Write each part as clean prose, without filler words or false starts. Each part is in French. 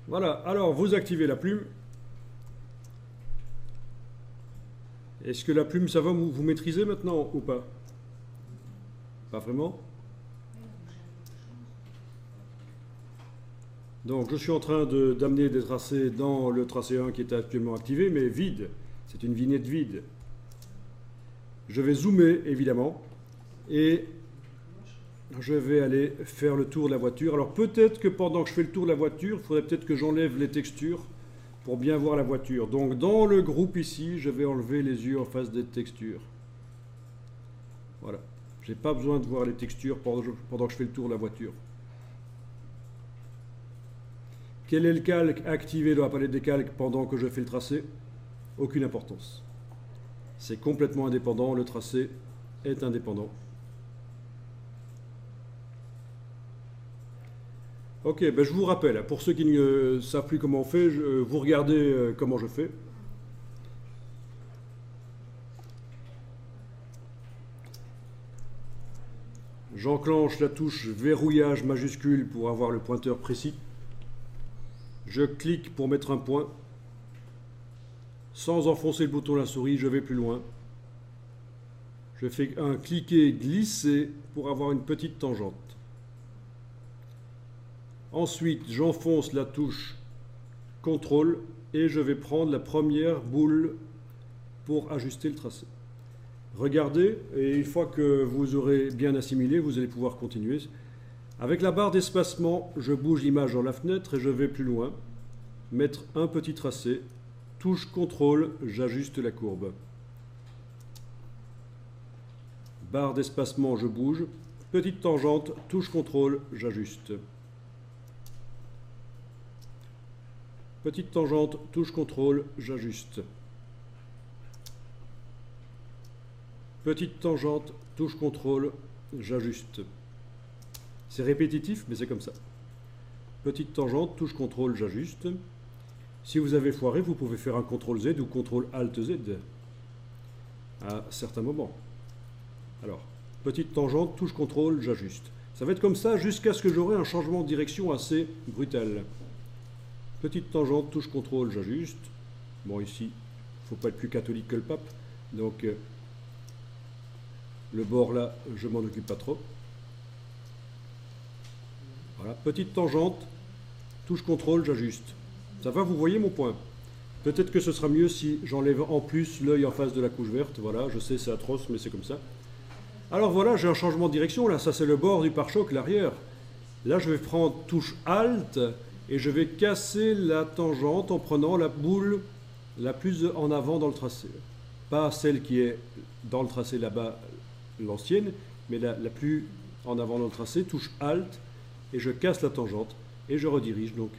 Voilà, alors vous activez la plume. Est-ce que la plume, ça va, vous maîtrisez maintenant ou pas? Pas vraiment? Donc je suis en train d'amener des tracés dans le tracé 1 qui est actuellement activé, mais vide. C'est une vignette vide. Je vais zoomer, évidemment, et je vais aller faire le tour de la voiture. Alors peut-être que pendant que je fais le tour de la voiture, il faudrait peut-être que j'enlève les textures pour bien voir la voiture. Donc dans le groupe ici, je vais enlever les yeux en face des textures. Voilà. Je n'ai pas besoin de voir les textures pendant que je fais le tour de la voiture. Quel est le calque activé dans la palette des calques pendant que je fais le tracé? Aucune importance. C'est complètement indépendant, le tracé est indépendant. Ok, ben je vous rappelle, pour ceux qui ne savent plus comment on fait, vous regardez comment je fais. J'enclenche la touche verrouillage majuscule pour avoir le pointeur précis. Je clique pour mettre un point. Sans enfoncer le bouton de la souris, je vais plus loin. Je fais un cliquer glisser pour avoir une petite tangente. Ensuite, j'enfonce la touche CTRL et je vais prendre la première boule pour ajuster le tracé. Regardez, et une fois que vous aurez bien assimilé, vous allez pouvoir continuer. Avec la barre d'espacement, je bouge l'image dans la fenêtre et je vais plus loin. Mettre un petit tracé. Touche CTRL, j'ajuste la courbe. Barre d'espacement, je bouge. Petite tangente, touche CTRL, j'ajuste. Petite tangente, touche CTRL, j'ajuste. Petite tangente, touche CTRL, j'ajuste. C'est répétitif, mais c'est comme ça. Petite tangente, touche CTRL, j'ajuste. Si vous avez foiré, vous pouvez faire un CTRL Z ou CTRL ALT Z à certains moments. Alors, petite tangente, touche CTRL, j'ajuste. Ça va être comme ça jusqu'à ce que j'aurai un changement de direction assez brutal. Petite tangente, touche CTRL, j'ajuste. Bon, ici, il ne faut pas être plus catholique que le pape. Donc, le bord là, je m'en occupe pas trop. Voilà, petite tangente, touche CTRL, j'ajuste. Ça va, vous voyez mon point. Peut-être que ce sera mieux si j'enlève en plus l'œil en face de la couche verte. Voilà, je sais, c'est atroce, mais c'est comme ça. Alors voilà, j'ai un changement de direction. Là, ça c'est le bord du pare-choc, l'arrière. Là, je vais prendre touche Alt et je vais casser la tangente en prenant la boule la plus en avant dans le tracé. Pas celle qui est dans le tracé là-bas, l'ancienne, mais la plus en avant dans le tracé. Touche Alt et je casse la tangente et je redirige. Donc,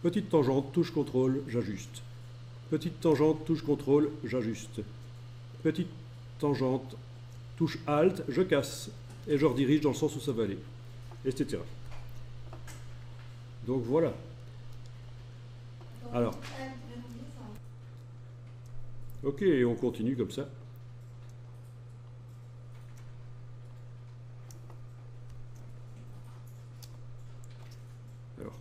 petite tangente, touche CTRL, j'ajuste. Petite tangente, touche CTRL, j'ajuste. Petite tangente, touche Alt, je casse et je redirige dans le sens où ça va aller, etc. Donc voilà. Alors, ok, on continue comme ça. Alors,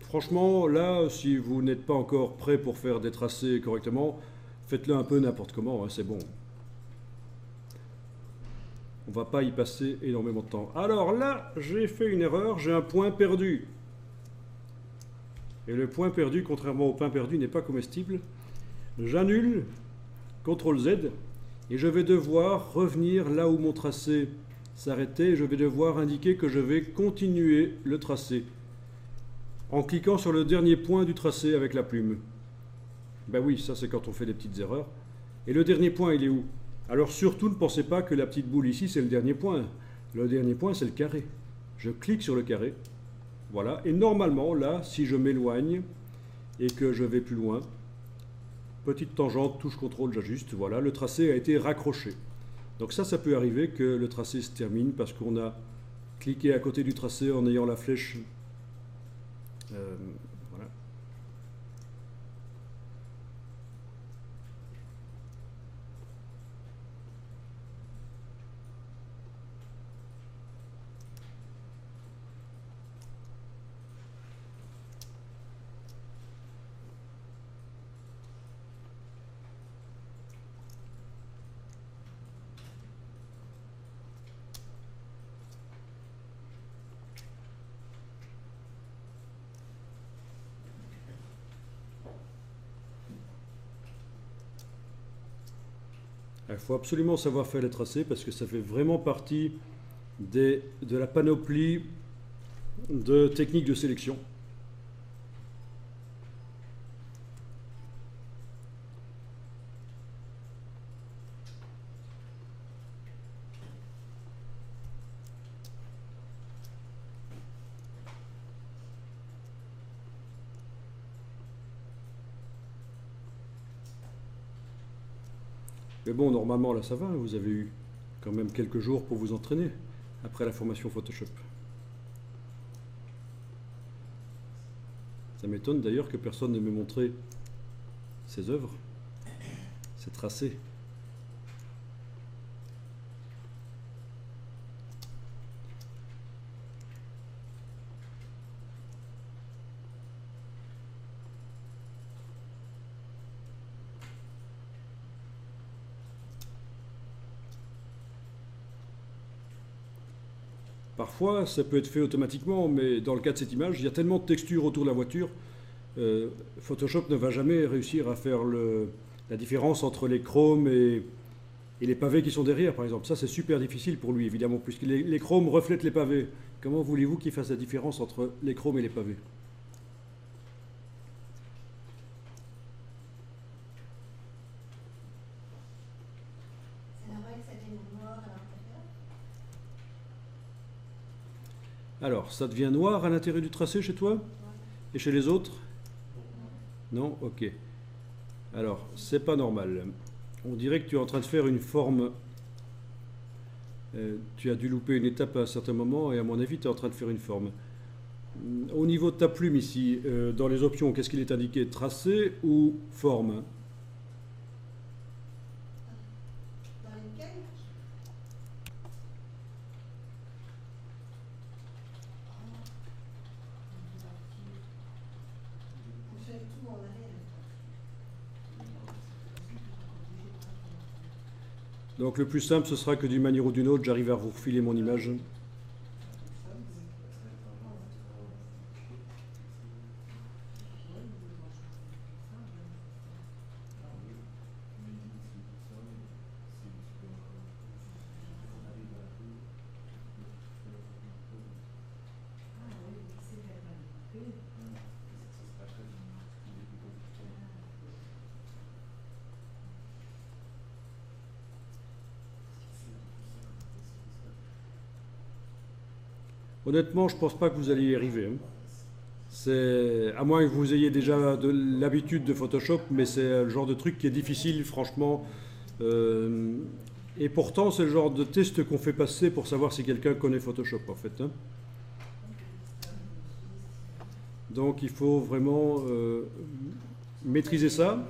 franchement, là, si vous n'êtes pas encore prêt pour faire des tracés correctement, faites-le un peu n'importe comment, hein, c'est bon. On ne va pas y passer énormément de temps. Alors là, j'ai fait une erreur, j'ai un point perdu. Et le point perdu, contrairement au pain perdu, n'est pas comestible. J'annule, CTRL Z, et je vais devoir revenir là où mon tracé s'arrêtait. Je vais devoir indiquer que je vais continuer le tracé en cliquant sur le dernier point du tracé avec la plume. Ben oui, ça c'est quand on fait des petites erreurs. Et le dernier point, il est où? Alors surtout, ne pensez pas que la petite boule ici, c'est le dernier point. Le dernier point, c'est le carré. Je clique sur le carré. Voilà. Et normalement, là, si je m'éloigne et que je vais plus loin, petite tangente, touche CTRL, j'ajuste. Voilà, le tracé a été raccroché. Donc ça peut arriver que le tracé se termine parce qu'on a cliqué à côté du tracé en ayant la flèche. Voilà. Il faut absolument savoir faire les tracés parce que ça fait vraiment partie de la panoplie de techniques de sélection. Mais bon, normalement, là, ça va. Vous avez eu quand même quelques jours pour vous entraîner après la formation Photoshop. Ça m'étonne d'ailleurs que personne ne m'ait montré ses œuvres, ses tracés. Parfois, ça peut être fait automatiquement, mais dans le cas de cette image, il y a tellement de textures autour de la voiture, Photoshop ne va jamais réussir à faire la différence entre les chromes et les pavés qui sont derrière, par exemple. Ça, c'est super difficile pour lui, évidemment, puisque les chromes reflètent les pavés. Comment voulez-vous qu'il fasse la différence entre les chromes et les pavés? C'est normal que ça devienne noir à l'intérieur? Alors, ça devient noir à l'intérieur du tracé chez toi? Et chez les autres? Non? Ok. Alors, c'est pas normal. On dirait que tu es en train de faire une forme. Tu as dû louper une étape à un certain moment, et à mon avis, tu es en train de faire une forme. Au niveau de ta plume ici, dans les options, qu'est-ce qu'il est indiqué? Tracé ou forme? Dans lesquels? On fait tout en arrière. Donc le plus simple, ce sera que d'une manière ou d'une autre, j'arrive à vous refiler mon image. Honnêtement, je ne pense pas que vous alliez y arriver, hein. C'est, à moins que vous ayez déjà de l'habitude de Photoshop, mais c'est le genre de truc qui est difficile, franchement. Et pourtant, c'est le genre de test qu'on fait passer pour savoir si quelqu'un connaît Photoshop, en fait, hein. Donc, il faut vraiment maîtriser ça.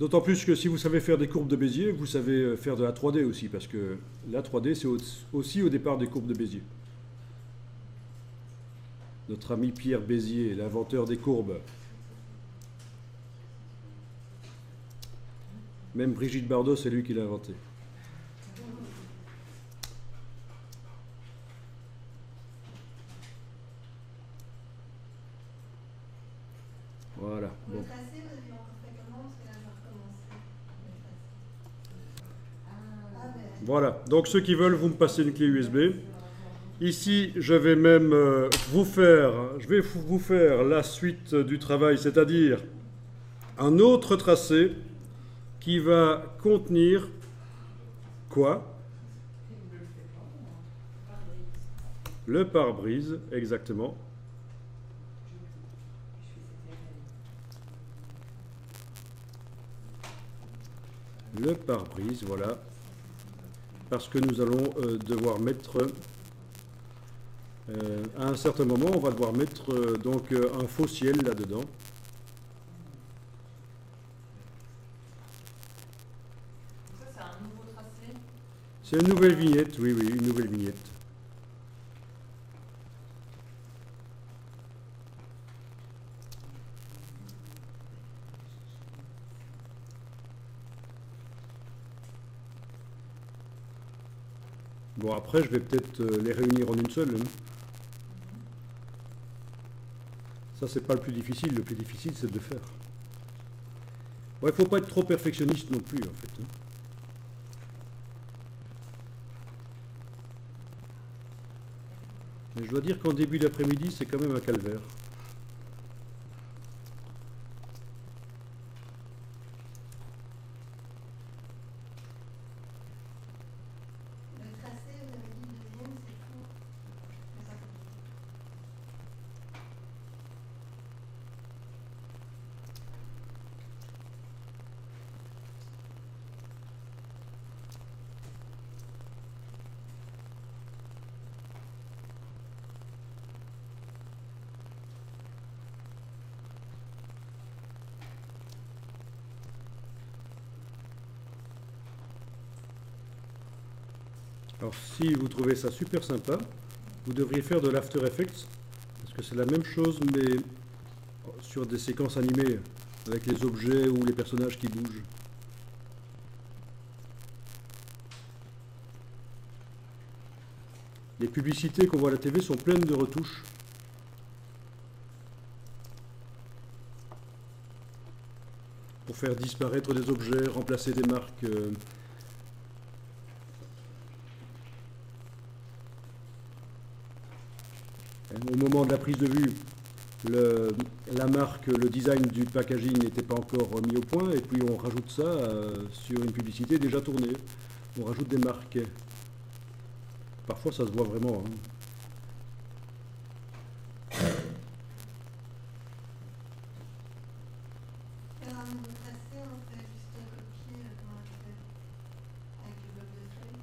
D'autant plus que si vous savez faire des courbes de Bézier, vous savez faire de la 3D aussi, parce que la 3D, c'est aussi au départ des courbes de Bézier. Notre ami Pierre Bézier, l'inventeur des courbes. Même Brigitte Bardot, c'est lui qui l'a inventé. Voilà. Pour Bon. le tracé, vous avez encore fait comment? Parce que là, je vais recommencer. Ah, ben. Voilà. Donc ceux qui veulent, vous me passez une clé USB. Ici, je vais même vous faire la suite du travail, c'est-à-dire un autre tracé qui va contenir quoi? Le pare-brise, exactement. Le pare-brise, voilà. Parce que nous allons devoir mettre... à un certain moment, on va devoir mettre donc un faux ciel là-dedans. Ça, c'est un nouveau tracé. C'est une nouvelle vignette, oui, oui, une nouvelle vignette. Bon, après, je vais peut-être les réunir en une seule, hein. Ça, c'est pas le plus difficile. Le plus difficile, c'est de le faire. Ouais, il ne faut pas être trop perfectionniste non plus, en fait, hein. Je dois dire qu'en début d'après-midi, c'est quand même un calvaire. Le tracé, vous avez dit le deuxième, c'est tout. C'est ça. Alors si vous trouvez ça super sympa, vous devriez faire de l'After Effects, parce que c'est la même chose, mais sur des séquences animées, avec les objets ou les personnages qui bougent. Les publicités qu'on voit à la TV sont pleines de retouches. Pour faire disparaître des objets, remplacer des marques. Au moment de la prise de vue, la marque, le design du packaging n'était pas encore mis au point, et puis on rajoute ça sur une publicité déjà tournée. On rajoute des marques. Parfois ça se voit vraiment. Hein. Alors, un nouveau tracé, on fait juste copier comment on fait avec le bloc de feuilles.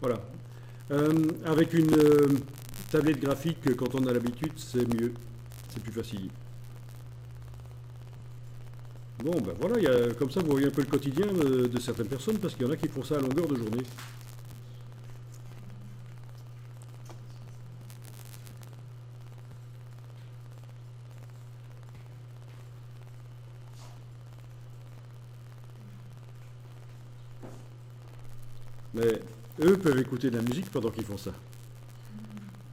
Voilà. Avec une tablette graphique, quand on a l'habitude, c'est mieux. C'est plus facile. Bon, ben voilà, comme ça vous voyez un peu le quotidien de certaines personnes, parce qu'il y en a qui font ça à longueur de journée. Mais eux peuvent écouter de la musique pendant qu'ils font ça.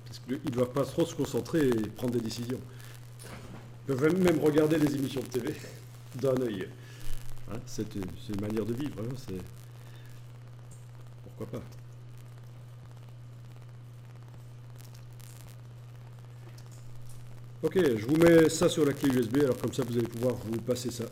Parce qu'ils ne doivent pas trop se concentrer et prendre des décisions. Ils peuvent même regarder des émissions de TV d'un œil. Hein, c'est une manière de vivre. Hein, pourquoi pas. Ok, je vous mets ça sur la clé USB, alors comme ça vous allez pouvoir vous passer ça.